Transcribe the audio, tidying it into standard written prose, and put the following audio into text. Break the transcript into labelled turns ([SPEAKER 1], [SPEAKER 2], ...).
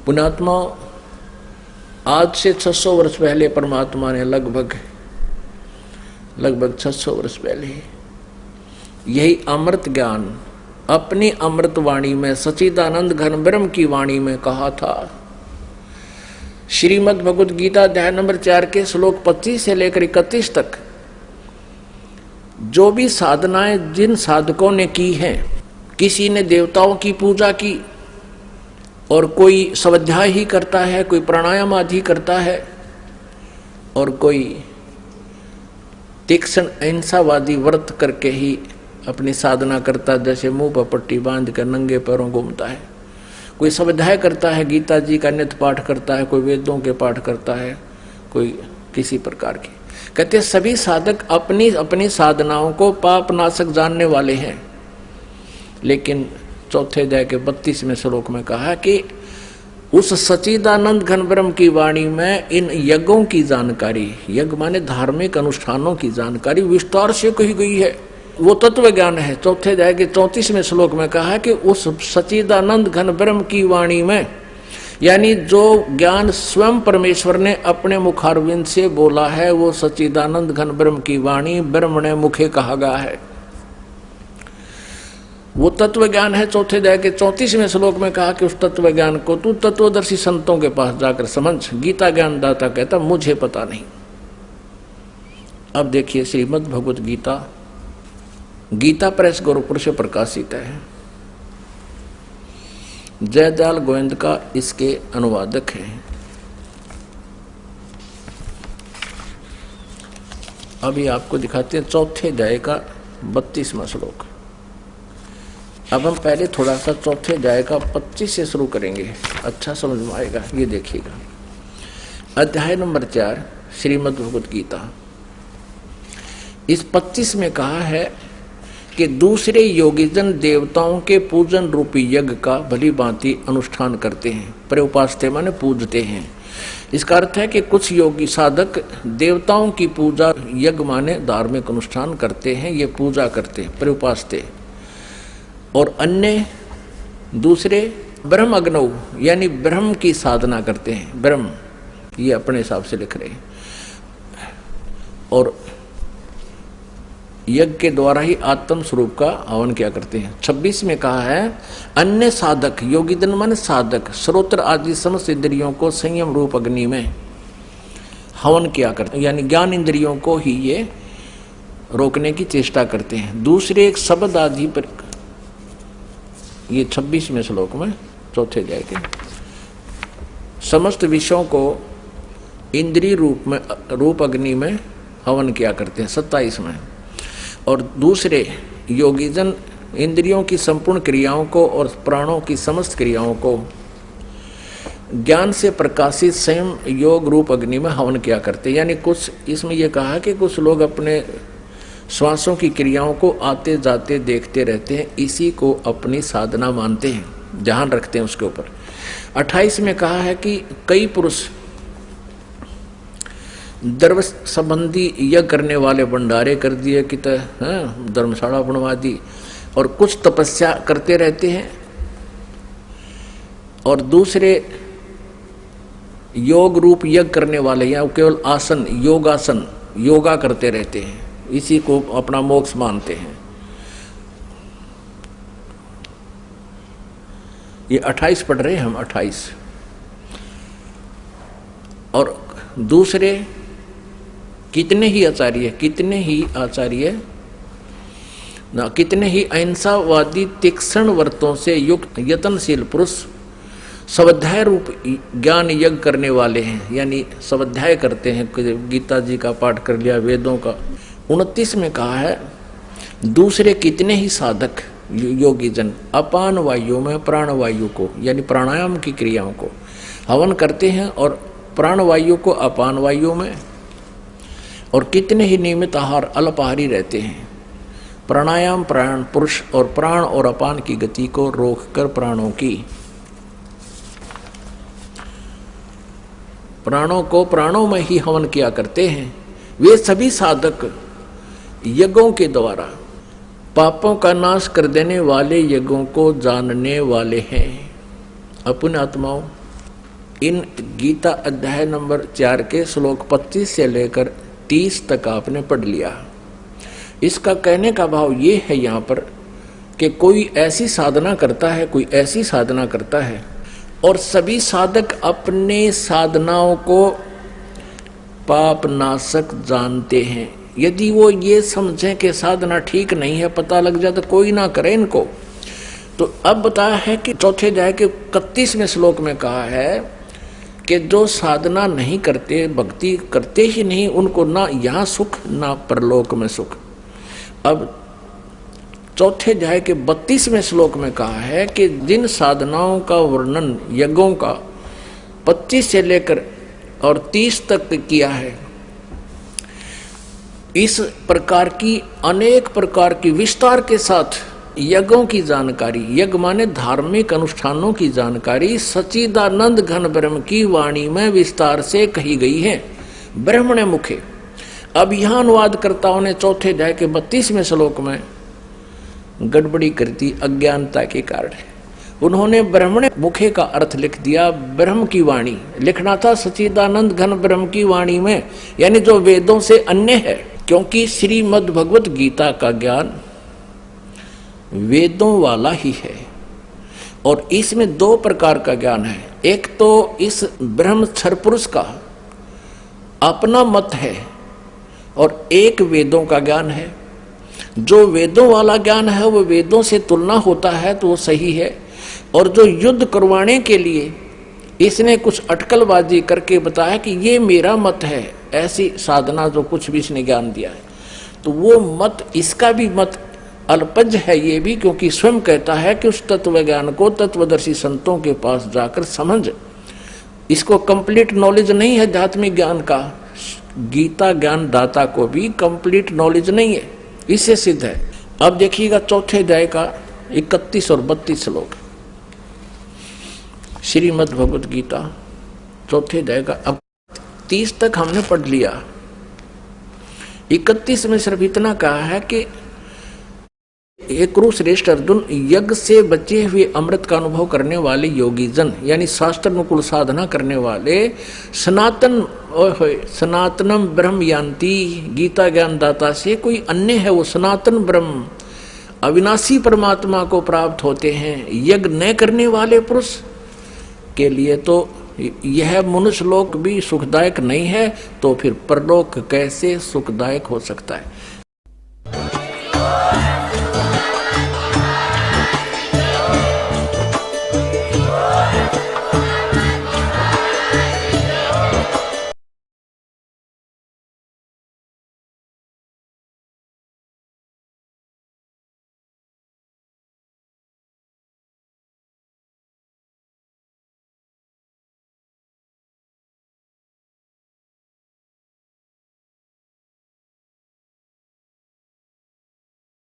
[SPEAKER 1] पुण्यात्मा, आज से 600 वर्ष पहले परमात्मा ने लगभग 600 वर्ष पहले यही अमृत ज्ञान अपनी अमृत वाणी में सच्चिदानंद घन ब्रह्म की वाणी में कहा था। श्रीमद् भगवद गीता अध्याय नंबर 4 के श्लोक 25 से लेकर 31 तक जो भी साधनाएं जिन साधकों ने की हैं, किसी ने देवताओं की पूजा की और कोई स्वाध्याय ही करता है, कोई प्राणायाम आदि करता है और कोई तीक्ष्ण अहिंसावादी व्रत करके ही अपनी साधना करता, जैसे मुंह पर पट्टी बांध कर नंगे पैरों घूमता है। कोई स्वाध्याय करता है, गीता जी का नित्य पाठ करता है, कोई वेदों के पाठ करता है, कोई किसी प्रकार की। कहते सभी साधक अपनी अपनी साधनाओं को पाप नाशक जानने वाले हैं, लेकिन चौथे अध्याय के 32वें श्लोक में कहा कि उस सच्चिदानंद घन ब्रह्म की वाणी में इन यज्ञों की जानकारी, यज्ञ माने धार्मिक अनुष्ठानों की जानकारी विस्तार से कही गई है। वो तत्व ज्ञान है। चौथे अध्याय के 34वें श्लोक में कहा कि उस सच्चिदानंद घन ब्रह्म की वाणी में, यानी जो ज्ञान स्वयं परमेश्वर ने अपने मुखारविंद से बोला है, वो सच्चिदानंद घन ब्रह्म की वाणी ब्रह्म ने मुखे कहा गया है, वो तत्व ज्ञान है। चौथे अध्याय के 34वें श्लोक में कहा कि उस तत्व ज्ञान को तू तत्वदर्शी संतों के पास जाकर समझ। गीता ज्ञानदाता कहता मुझे पता नहीं। अब देखिए श्रीमद् भगवद गीता, गीता प्रेस गोरखपुर से प्रकाशित है। जयदयाल गोविंद का इसके अनुवादक है। अभी आपको दिखाते हैं चौथे अध्याय का 32वां श्लोक। अब हम पहले थोड़ा सा चौथे अध्याय का 25 से शुरू करेंगे, अच्छा समझ में आएगा। ये देखिएगा, अध्याय नंबर 4 श्रीमद् भगवद गीता। इस 25 में कहा है कि दूसरे योगीजन देवताओं के पूजन रूपी यज्ञ का भली भांति अनुष्ठान करते हैं। प्रउपास्ते माने पूजते हैं। इसका अर्थ है कि कुछ योगी साधक देवताओं की पूजा, यज्ञ माने धार्मिक अनुष्ठान करते हैं, ये पूजा करते हैं प्रउपास्ते, और अन्य दूसरे ब्रह्म अग्नौ यानी ब्रह्म की साधना करते हैं। ब्रह्म ये अपने हिसाब से लिख रहे हैं, और यज्ञ के द्वारा ही आत्म स्वरूप का हवन किया करते हैं। 26 में कहा है अन्य साधक, योगीजन माने साधक, श्रोत्र आदि समस्त इंद्रियों को संयम रूप अग्नि में हवन किया करते हैं, यानी ज्ञान इंद्रियों को ही ये रोकने की चेष्टा करते हैं। दूसरे एक शब्द आदि पर, ये 26वें श्लोक में चौथे अध्याय के, समस्त विषयों को इंद्रिय रूप अग्नि में हवन किया करते हैं 27 में। और दूसरे योगीजन इंद्रियों की संपूर्ण क्रियाओं को और प्राणों की समस्त क्रियाओं को ज्ञान से प्रकाशित स्वयं योग रूप अग्नि में हवन किया करते हैं। यानी कुछ इसमें यह कहा कि कुछ लोग अपने श्वासों की क्रियाओं को आते जाते देखते रहते हैं, इसी को अपनी साधना मानते हैं, ध्यान रखते हैं उसके ऊपर। 28 में कहा है कि कई पुरुष द्रव्य संबंधी यज्ञ करने वाले भंडारे कर दिए कि धर्मशाला बनवा दी, और कुछ तपस्या करते रहते हैं, और दूसरे योग रूप यज्ञ करने वाले या केवल आसन, योगासन, योगा करते रहते हैं, इसी को अपना मोक्ष मानते हैं। ये 28 पढ़ रहे हैं हम, 28। और दूसरे कितने ही आचार्य ना कितने ही अहिंसावादी तीक्ष्ण व्रतों से युक्त यत्नशील पुरुष स्वाध्याय रूप ज्ञान यज्ञ करने वाले हैं, यानी स्वाध्याय करते हैं, गीता जी का पाठ कर लिया, वेदों का। 29 में कहा है दूसरे कितने ही साधक योगीजन अपान वायु में प्राण वायु को, यानी प्राणायाम की क्रियाओं को हवन करते हैं, और प्राण वायु को अपान वायु में, और कितने ही नियमित आहार अल्पाहारी रहते हैं। प्राणायाम प्राण पुरुष और प्राण और अपान की गति को रोककर प्राणों में ही हवन किया करते हैं। वे सभी साधक यज्ञों के द्वारा पापों का नाश कर देने वाले यज्ञों को जानने वाले हैं। अपने आत्माओं, इन गीता अध्याय नंबर 4 के श्लोक 25 से लेकर 30 तक आपने पढ़ लिया। इसका कहने का भाव ये है यहाँ पर कि कोई ऐसी साधना करता है, कोई ऐसी साधना करता है, और सभी साधक अपने साधनाओं को पाप नाशक जानते हैं। यदि वो ये समझें कि साधना ठीक नहीं है, पता लग जाए तो कोई ना करे इनको। तो अब बताया है कि चौथे अध्याय के 31वें श्लोक में कहा है कि जो साधना नहीं करते, भक्ति करते ही नहीं, उनको ना यहाँ सुख ना परलोक में सुख। अब चौथे अध्याय के 32वें श्लोक में कहा है कि जिन साधनाओं का वर्णन यज्ञों का 25 से लेकर और 30 तक किया है, इस प्रकार की अनेक प्रकार की विस्तार के साथ यज्ञों की जानकारी, यज्ञ माने धार्मिक अनुष्ठानों की जानकारी सच्चिदानंद घन ब्रह्म की वाणी में विस्तार से कही गई है, ब्रह्मणे मुखे। अब यहाँ अनुवादकर्ताओं ने चौथे अध्याय के 32वें श्लोक में गड़बड़ी कर दी अज्ञानता के कारण। उन्होंने ब्रह्मणे मुखे का अर्थ लिख दिया ब्रह्म की वाणी। लिखना था सच्चिदानंद घन ब्रह्म की वाणी में, यानी जो वेदों से अन्य है, क्योंकि श्रीमद् भगवत गीता का ज्ञान वेदों वाला ही है। और इसमें 2 प्रकार का ज्ञान है। एक तो इस ब्रह्म क्षर पुरुष का अपना मत है और एक वेदों का ज्ञान है। जो वेदों वाला ज्ञान है वो वेदों से तुलना होता है तो वो सही है, और जो युद्ध करवाने के लिए इसने कुछ अटकलबाजी करके बताया कि ये मेरा मत है, ऐसी साधना जो कुछ भी इसने ज्ञान दिया है, तो वो मत, इसका भी मत अल्पज्ञ है ये भी, क्योंकि स्वयं कहता है कि उस तत्व ज्ञान को तत्वदर्शी संतों के पास जाकर समझ। इसको कंप्लीट नॉलेज नहीं है आध्यात्मिक ज्ञान का, गीता ज्ञान दाता को भी कंप्लीट नॉलेज नहीं है, इससे सिद्ध है। अब देखिएगा चौथे अध्याय का 31 और 32 श्लोक श्रीमद् भगवत गीता चौथे अध्याय का। अब 30 तक हमने पढ़ लिया, 31 में सिर्फ इतना कहा है कि हे कुरुश्रेष्ठ अर्जुन, यज्ञ से बचे हुए अमृत का अनुभव करने वाले योगी जन, यानी शास्त्र अनुकूल साधना करने वाले सनातनम ब्रह्म यान्ति, गीता ज्ञान दाता से कोई अन्य है, वो सनातन ब्रह्म अविनाशी परमात्मा को प्राप्त होते हैं। यज्ञ न करने वाले पुरुष के लिए तो यह मनुष्य लोक भी सुखदायक नहीं है, तो फिर परलोक कैसे सुखदायक हो सकता है।